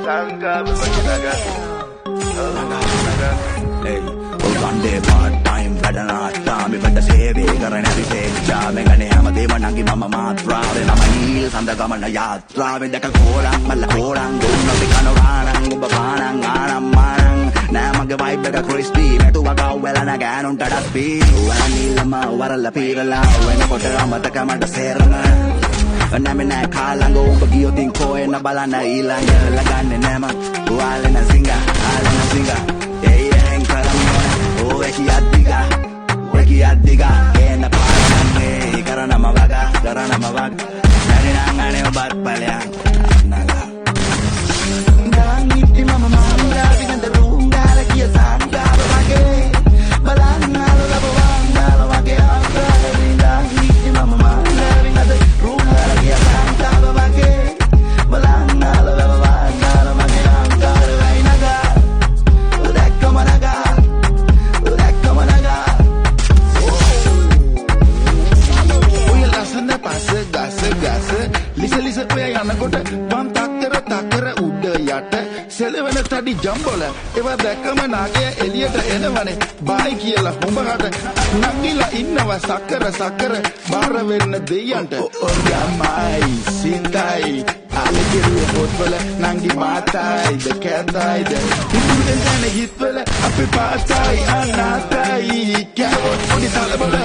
Gandhe part time වැඩනාට්ටා මෙබඳ සේවය කරන විශේෂා මෙගනේ හැමදේම නංගි මම මාත්‍රාවේ නම නීල් සඳ ගමන යාත්‍රාවේ දැක කෝරන් මල්ල කෝරන් දුන්න විකනෝරානන් ඔබ පානන් ආනම් මානන් නෑ මගේ වයිබ් එක ක්‍රිස්පි මෙතු වගාව වෙලන ගෑනුන්ට ඩස්පි වනීලම වරල්ල පීරලා වෙනකොට අමතක මට සේරම නැමෙ නෑ කාලංග ඔබ ගියොතින් කෝයන බලන්න ඊළඟ ලගන්නේ නෑම වාලෙන සිංගා ආලෙන සිංගා Weki adiga Kena pasange Karana mawaga Dari nangane obat paliang Naga Dalang iti mama manga Dengan derung Dara kia sangga Babage Balanga Lola bawanga Lawage angga Dalang iti mama manga Dengan derung Dara kia sangga Babage Balanga Lola bawanga Lawage angga Rai naga Udekka managa Lisa ඔය යනකොට වම් තක්කර උඩ යට සෙලවෙන තඩි ජම්බොල ඒවා දැක්කම නාගය එළියට එනවනේ bye කියලා හොඹකට නගිලා ඉන්නවා සක්කර බාර වෙන්න දෙයයන්ට යමයි සිතයි අලකිරුව පොත්වල නංගි මාතයිද කැතයිද හිතුවෙන් දැන හිත්වල අපි පාතයි අනාතයි කැවොත් පොඩි තලබල